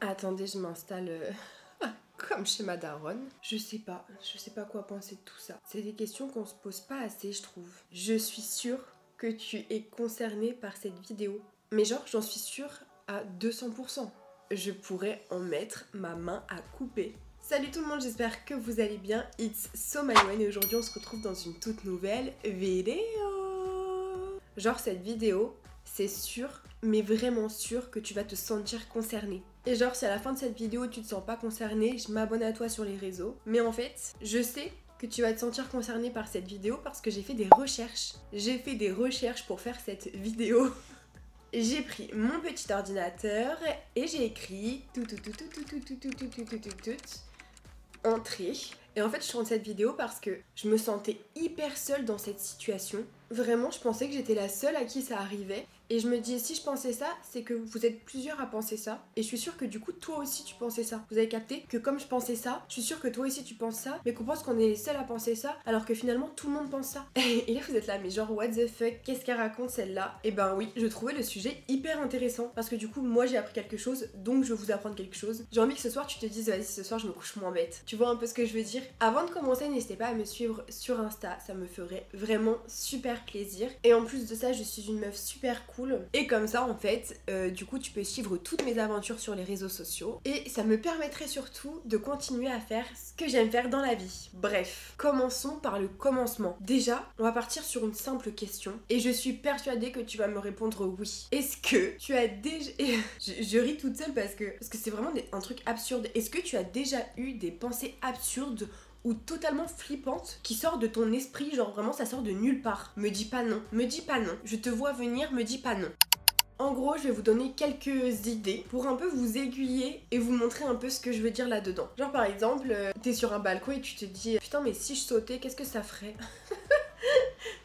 Attendez, je m'installe comme chez ma daronne. Je sais pas quoi penser de tout ça. C'est des questions qu'on se pose pas assez, je trouve. Je suis sûre que tu es concerné par cette vidéo. Mais genre, j'en suis sûre à 200%. Je pourrais en mettre ma main à couper. Salut tout le monde, j'espère que vous allez bien. It's SoMyOne et aujourd'hui on se retrouve dans une toute nouvelle vidéo. Genre cette vidéo, c'est sûr, mais vraiment sûr que tu vas te sentir concerné. Et genre si à la fin de cette vidéo tu te sens pas concerné, je m'abonne à toi sur les réseaux. Mais en fait, je sais que tu vas te sentir concerné par cette vidéo parce que j'ai fait des recherches. J'ai fait des recherches pour faire cette vidéo. J'ai pris mon petit ordinateur et j'ai écrit entrée. Et en fait je tourne cette vidéo parce que je me sentais hyper seule dans cette situation. Vraiment je pensais que j'étais la seule à qui ça arrivait. Et je me dis, si je pensais ça, c'est que vous êtes plusieurs à penser ça. Et je suis sûre que du coup, toi aussi, tu pensais ça. Vous avez capté que comme je pensais ça, je suis sûre que toi aussi, tu penses ça. Mais qu'on pense qu'on est les seuls à penser ça, alors que finalement, tout le monde pense ça. Et là, vous êtes là, mais genre, what the fuck, qu'est-ce qu'elle raconte celle-là? Et ben oui, je trouvais le sujet hyper intéressant. Parce que du coup, moi, j'ai appris quelque chose, donc je vais vous apprendre quelque chose. J'ai envie que ce soir, tu te dises, vas-y, ce soir, je me couche moins bête. Tu vois un peu ce que je veux dire? Avant de commencer, n'hésitez pas à me suivre sur Insta. Ça me ferait vraiment super plaisir. Et en plus de ça, je suis une meuf super cool. Et comme ça, en fait, du coup, tu peux suivre toutes mes aventures sur les réseaux sociaux. Et ça me permettrait surtout de continuer à faire ce que j'aime faire dans la vie. Bref, commençons par le commencement. Déjà, on va partir sur une simple question. Et je suis persuadée que tu vas me répondre oui. Est-ce que tu as déjà... je ris toute seule parce que c'est vraiment un truc absurde. Est-ce que tu as déjà eu des pensées absurdes ou totalement flippante qui sort de ton esprit, genre vraiment ça sort de nulle part? Me dis pas non, me dis pas non. Je te vois venir, me dis pas non. En gros, je vais vous donner quelques idées pour un peu vous aiguiller et vous montrer un peu ce que je veux dire là-dedans. Genre par exemple, t'es sur un balcon et tu te dis putain mais si je sautais, qu'est-ce que ça ferait?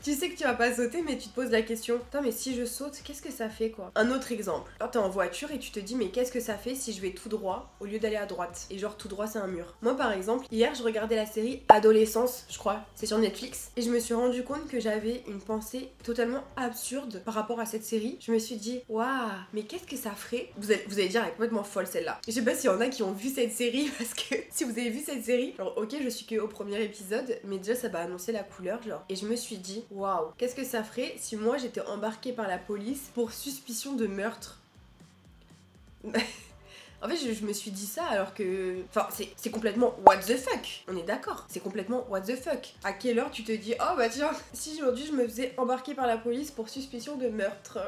Tu sais que tu vas pas sauter mais tu te poses la question, putain mais si je saute, qu'est-ce que ça fait quoi? Un autre exemple, genre t'es en voiture et tu te dis mais qu'est-ce que ça fait si je vais tout droit au lieu d'aller à droite? Et genre tout droit c'est un mur. Moi par exemple, hier je regardais la série Adolescence, je crois, c'est sur Netflix, et je me suis rendu compte que j'avais une pensée totalement absurde par rapport à cette série. Je me suis dit, waouh, mais qu'est-ce que ça ferait? Vous allez dire, elle est complètement folle celle-là. Je sais pas s'il y en a qui ont vu cette série, parce que si vous avez vu cette série, genre ok je suis que au premier épisode, mais déjà ça va annoncer la couleur genre. Et je me suis dit, waouh, qu'est-ce que ça ferait si moi j'étais embarquée par la police pour suspicion de meurtre? En fait, je me suis dit ça alors que... Enfin, c'est complètement what the fuck. On est d'accord. C'est complètement what the fuck. À quelle heure tu te dis, oh bah tiens, si aujourd'hui je me faisais embarquer par la police pour suspicion de meurtre?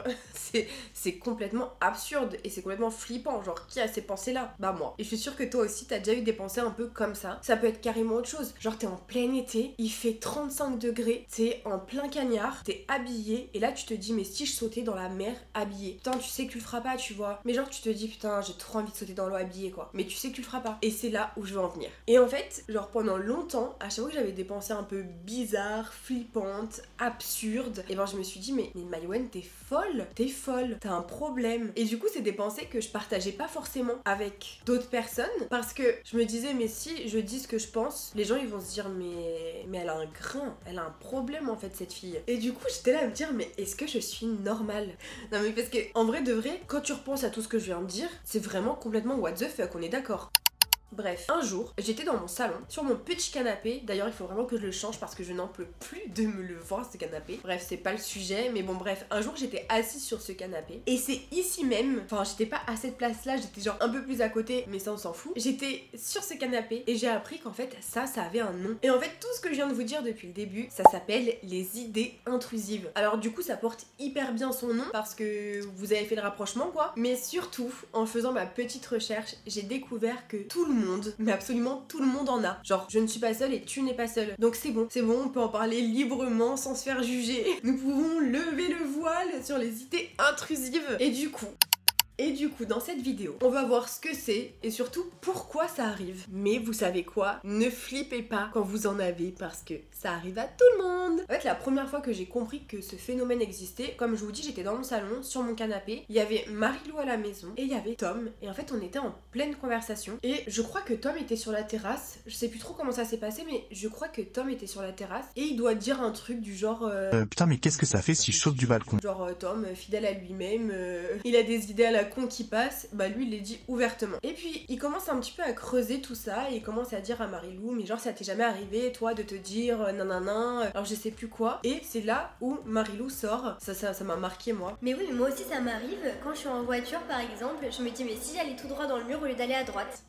C'est complètement absurde et c'est complètement flippant. Genre, qui a ces pensées-là? Bah moi. Et je suis sûre que toi aussi, t'as déjà eu des pensées un peu comme ça. Ça peut être carrément autre chose. Genre, t'es en plein été, il fait 35 degrés, t'es en plein cagnard, t'es habillé, et là tu te dis, mais si je sautais dans la mer habillée? Putain, tu sais que tu le feras pas, tu vois. Mais genre, tu te dis, putain, j'ai trop envie de sauter dans l'eau habillée quoi. Mais tu sais que tu le feras pas. Et c'est là où je veux en venir. Et en fait, genre pendant longtemps, à chaque fois que j'avais des pensées un peu bizarres, flippantes, absurdes, et ben je me suis dit, mais MyOne, t'es folle, t'as un problème. Et du coup, c'est des pensées que je partageais pas forcément avec d'autres personnes, parce que je me disais, mais si je dis ce que je pense, les gens ils vont se dire, mais elle a un grain, elle a un problème en fait cette fille. Et du coup, j'étais là à me dire, mais est-ce que je suis normale? Non mais parce que en vrai de vrai, quand tu repenses à tout ce que je viens de dire, c'est vraiment complètement what the fuck, on est d'accord. Bref, un jour, j'étais dans mon salon, sur mon petit canapé. D'ailleurs, il faut vraiment que je le change parce que je n'en peux plus de me le voir, ce canapé. Bref, c'est pas le sujet, mais bon, bref. Un jour, j'étais assise sur ce canapé. Et c'est ici même, enfin, j'étais pas à cette place-là, j'étais genre un peu plus à côté, mais ça, on s'en fout. J'étais sur ce canapé et j'ai appris qu'en fait, ça avait un nom. Et en fait, tout ce que je viens de vous dire depuis le début, ça s'appelle les idées intrusives. Alors, du coup, ça porte hyper bien son nom parce que vous avez fait le rapprochement, quoi. Mais surtout, en faisant ma petite recherche, j'ai découvert que tout le monde, mais absolument tout le monde en a. Genre, je ne suis pas seule et tu n'es pas seule. Donc c'est bon, on peut en parler librement sans se faire juger. Nous pouvons lever le voile sur les idées intrusives. Et du coup, dans cette vidéo, on va voir ce que c'est et surtout pourquoi ça arrive. Mais vous savez quoi? Ne flippez pas quand vous en avez parce que ça arrive à tout le monde. En fait, la première fois que j'ai compris que ce phénomène existait, comme je vous dis, j'étais dans mon salon, sur mon canapé, il y avait Marilou à la maison et il y avait Tom. Et en fait, on était en pleine conversation. Et je crois que Tom était sur la terrasse. Je sais plus trop comment ça s'est passé, mais je crois que Tom était sur la terrasse et il doit dire un truc du genre... putain, mais qu'est-ce que ça fait si je saute du balcon? Genre Tom, fidèle à lui-même, il a des idées à la la con qui passe, bah lui il les dit ouvertement. Et puis il commence un petit peu à creuser tout ça et il commence à dire à Marilou, mais genre ça t'est jamais arrivé toi de te dire nanana, alors je sais plus quoi. Et c'est là où Marilou sort, ça m'a marqué moi. Mais oui, mais moi aussi ça m'arrive, quand je suis en voiture par exemple, je me dis mais si j'allais tout droit dans le mur au lieu d'aller à droite.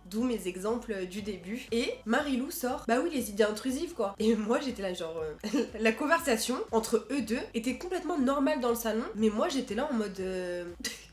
D'où mes exemples du début. Et Marilou sort, bah oui, les idées intrusives quoi. Et moi j'étais là genre, la conversation entre eux deux était complètement normale dans le salon, mais moi j'étais là en mode,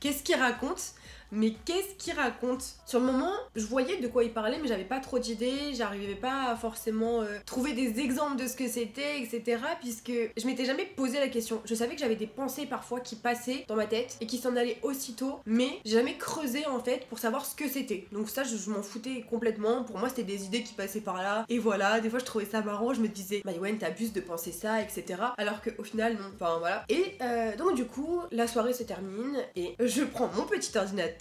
qu'est-ce qu'il raconte ? Mais qu'est-ce qu'il raconte? Sur le moment, je voyais de quoi il parlait, mais j'avais pas trop d'idées, j'arrivais pas à forcément trouver des exemples de ce que c'était, etc. Puisque je m'étais jamais posé la question. Je savais que j'avais des pensées parfois qui passaient dans ma tête et qui s'en allaient aussitôt, mais j'ai jamais creusé en fait pour savoir ce que c'était. Donc ça, je m'en foutais complètement. Pour moi, c'était des idées qui passaient par là. Et voilà, des fois, je trouvais ça marrant. Je me disais, Maïwenn, t'abuses de penser ça, etc. Alors qu'au final, non. Enfin voilà. Et donc du coup, la soirée se termine et je prends mon petit ordinateur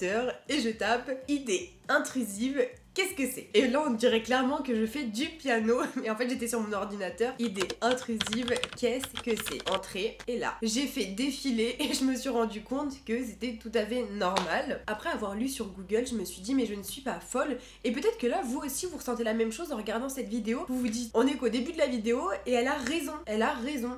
et je tape idée intrusive, qu'est-ce que c'est? Et là on dirait clairement que je fais du piano, mais en fait j'étais sur mon ordinateur. Idée intrusive, qu'est-ce que c'est? Entrée, et là j'ai fait défiler et je me suis rendu compte que c'était tout à fait normal. Après avoir lu sur Google, je me suis dit mais je ne suis pas folle, et peut-être que là vous aussi vous ressentez la même chose en regardant cette vidéo. Vous vous dites on est qu'au début de la vidéo et elle a raison, elle a raison.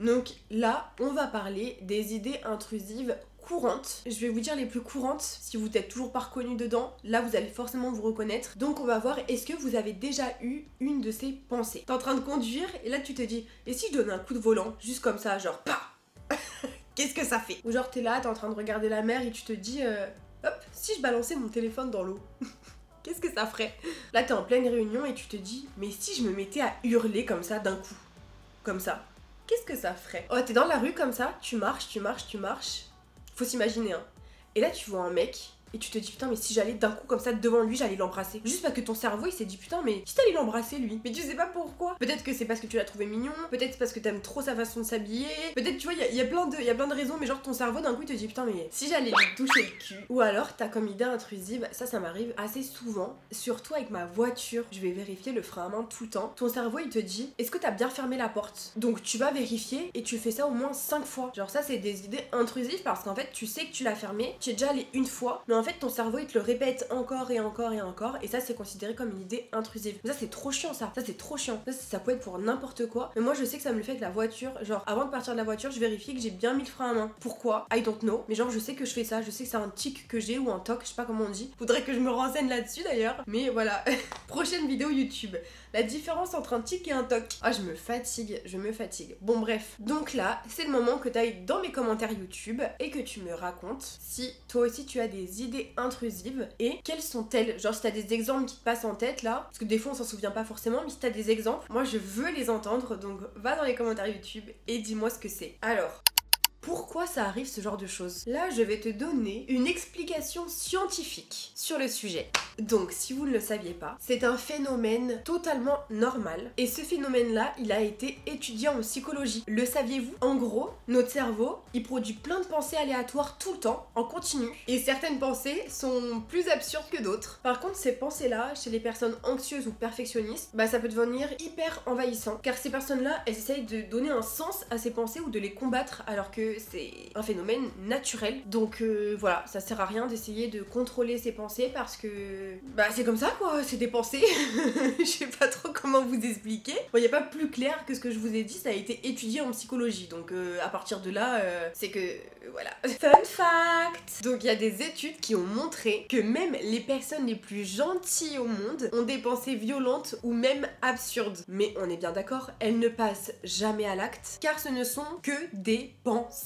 Donc là on va parler des idées intrusives courantes. Je vais vous dire les plus courantes, si vous n'êtes toujours pas reconnu dedans, là vous allez forcément vous reconnaître. Donc on va voir, est-ce que vous avez déjà eu une de ces pensées? T'es en train de conduire et là tu te dis, et si je donne un coup de volant, juste comme ça, genre pa. Qu'est-ce que ça fait? Ou genre t'es là, t'es en train de regarder la mer et tu te dis, hop, si je balançais mon téléphone dans l'eau, qu'est-ce que ça ferait? Là t'es en pleine réunion et tu te dis, mais si je me mettais à hurler comme ça d'un coup, comme ça, qu'est-ce que ça ferait? Oh, t'es dans la rue comme ça, tu marches, faut s'imaginer, hein. Et là, tu vois un mec et tu te dis putain, mais si j'allais d'un coup comme ça devant lui, j'allais l'embrasser. Juste parce que ton cerveau il s'est dit putain, mais si t'allais l'embrasser lui, mais tu sais pas pourquoi. Peut-être que c'est parce que tu l'as trouvé mignon, peut-être parce que t'aimes trop sa façon de s'habiller, peut-être tu vois, il y a plein de raisons, mais genre ton cerveau d'un coup il te dit putain, mais si j'allais lui toucher le cul. Ou alors t'as comme idée intrusive, ça m'arrive assez souvent, surtout avec ma voiture, je vais vérifier le frein à main tout le temps. Ton cerveau il te dit est-ce que t'as bien fermé la porte? Donc tu vas vérifier et tu fais ça au moins 5 fois. Genre ça c'est des idées intrusives parce qu'en fait tu sais que tu l'as fermé, tu es déjà allé une fois, mais en fait ton cerveau il te le répète encore et encore et encore, et ça c'est considéré comme une idée intrusive. Mais ça c'est trop chiant, ça c'est trop chiant. Ça peut être pour n'importe quoi, mais moi je sais que ça me le fait avec la voiture. Genre avant de partir de la voiture, je vérifie que j'ai bien mis le frein à main. Pourquoi? I don't know, mais genre je sais que je fais ça, je sais que c'est un tic que j'ai ou un toc, je sais pas comment on dit. Faudrait que je me renseigne là-dessus d'ailleurs, mais voilà. Prochaine vidéo YouTube, la différence entre un tic et un toc. Ah je me fatigue. Bon bref, donc là c'est le moment que t'ailles dans mes commentaires YouTube et que tu me racontes si toi aussi tu as des idées intrusives et quelles sont-elles. Genre si t'as des exemples qui te passent en tête là, parce que des fois on s'en souvient pas forcément, mais si t'as des exemples, moi je veux les entendre, donc va dans les commentaires YouTube et dis-moi ce que c'est. Alors, pourquoi ça arrive ce genre de choses? Là, je vais te donner une explication scientifique sur le sujet. Donc, si vous ne le saviez pas, c'est un phénomène totalement normal. Et ce phénomène-là, il a été étudié en psychologie. Le saviez-vous? En gros, notre cerveau, il produit plein de pensées aléatoires tout le temps, en continu. Et certaines pensées sont plus absurdes que d'autres. Par contre, ces pensées-là, chez les personnes anxieuses ou perfectionnistes, bah ça peut devenir hyper envahissant. Car ces personnes-là, elles essayent de donner un sens à ces pensées ou de les combattre, alors que c'est un phénomène naturel. Donc voilà, ça sert à rien d'essayer de contrôler ses pensées parce que bah c'est comme ça quoi, c'est des pensées. Je sais pas trop comment vous expliquer. Bon, y a pas plus clair que ce que je vous ai dit, ça a été étudié en psychologie. Donc à partir de là, c'est que voilà. Fun fact. Donc il y a des études qui ont montré que même les personnes les plus gentilles au monde ont des pensées violentes ou même absurdes. Mais on est bien d'accord, elles ne passent jamais à l'acte car ce ne sont que des pensées.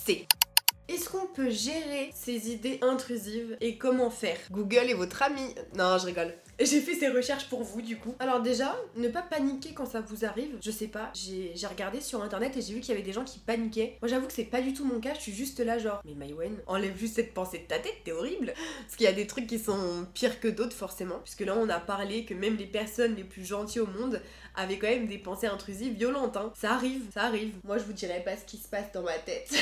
Est-ce qu'on peut gérer ces idées intrusives et comment faire? Google est votre ami. Non, je rigole. J'ai fait ces recherches pour vous du coup. Alors déjà, ne pas paniquer quand ça vous arrive. Je sais pas, j'ai regardé sur internet et j'ai vu qu'il y avait des gens qui paniquaient. Moi j'avoue que c'est pas du tout mon cas, je suis juste là genre mais Maïwenn, enlève juste cette pensée de ta tête, t'es horrible. Parce qu'il y a des trucs qui sont pires que d'autres forcément. Puisque là on a parlé que même les personnes les plus gentilles au monde avaient quand même des pensées intrusives violentes hein. Ça arrive. Moi je vous dirai pas ce qui se passe dans ma tête.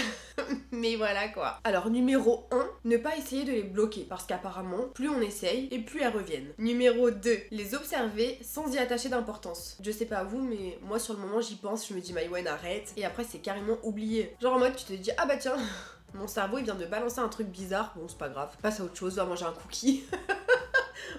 Mais voilà quoi. Alors numéro 1, ne pas essayer de les bloquer. Parce qu'apparemment, plus on essaye et plus elles reviennent. Numéro 2, les observer sans y attacher d'importance. Je sais pas à vous, mais moi sur le moment j'y pense, je me dis Maïwenn arrête. Et après c'est carrément oublié. Genre en mode tu te dis ah bah tiens, Mon cerveau il vient de balancer un truc bizarre, bon c'est pas grave, passe à autre chose, va manger un cookie.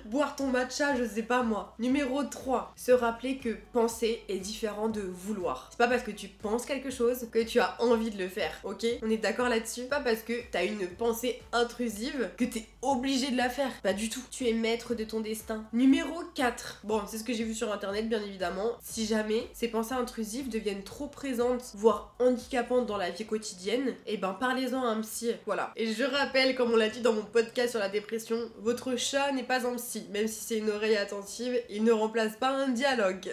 Boire ton matcha, je sais pas moi. Numéro 3, se rappeler que penser est différent de vouloir. C'est pas parce que tu penses quelque chose que tu as envie de le faire, ok? On est d'accord là-dessus? Pas parce que t'as une pensée intrusive que t'es obligé de la faire. Pas du tout. Tu es maître de ton destin. Numéro 4. Bon, c'est ce que j'ai vu sur internet, bien évidemment. Si jamais ces pensées intrusives deviennent trop présentes, voire handicapantes dans la vie quotidienne, et ben parlez-en à un psy. Voilà. Et je rappelle, comme on l'a dit dans mon podcast sur la dépression, votre chat n'est pas un psy. Même si c'est une oreille attentive, il ne remplace pas un dialogue.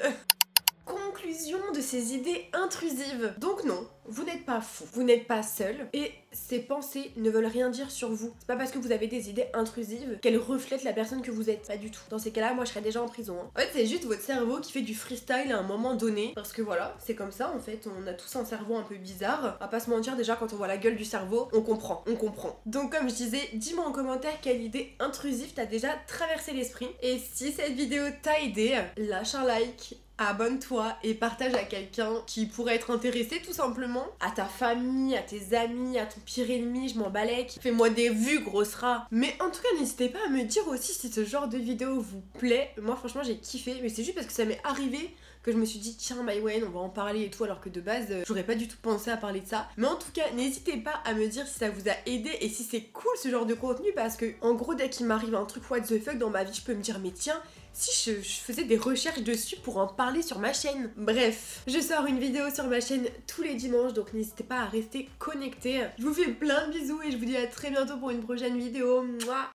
Conclusion de ces idées intrusives. Donc non, vous n'êtes pas fou, vous n'êtes pas seul, et ces pensées ne veulent rien dire sur vous. C'est pas parce que vous avez des idées intrusives qu'elles reflètent la personne que vous êtes, pas du tout. Dans ces cas-là, moi je serais déjà en prison. Hein. En fait, c'est juste votre cerveau qui fait du freestyle à un moment donné, parce que voilà, c'est comme ça en fait, on a tous un cerveau un peu bizarre. À pas se mentir, déjà quand on voit la gueule du cerveau, on comprend. Donc comme je disais, dis-moi en commentaire quelle idée intrusive t'as déjà traversé l'esprit, et si cette vidéo t'a aidé, lâche un like, abonne-toi et partage à quelqu'un qui pourrait être intéressé tout simplement. À ta famille, à tes amis, à ton pire ennemi, je m'en balèque. Fais-moi des vues, grosse rat. Mais en tout cas, n'hésitez pas à me dire aussi si ce genre de vidéo vous plaît. Moi franchement j'ai kiffé, mais c'est juste parce que ça m'est arrivé que je me suis dit tiens Maïwen on va en parler et tout, alors que de base j'aurais pas du tout pensé à parler de ça. Mais en tout cas n'hésitez pas à me dire si ça vous a aidé et si c'est cool ce genre de contenu, parce que en gros dès qu'il m'arrive un truc what the fuck dans ma vie, je peux me dire mais tiens, si je faisais des recherches dessus pour en parler sur ma chaîne. Bref, je sors une vidéo sur ma chaîne tous les dimanches, donc n'hésitez pas à rester connectés. Je vous fais plein de bisous et je vous dis à très bientôt pour une prochaine vidéo. Mouah.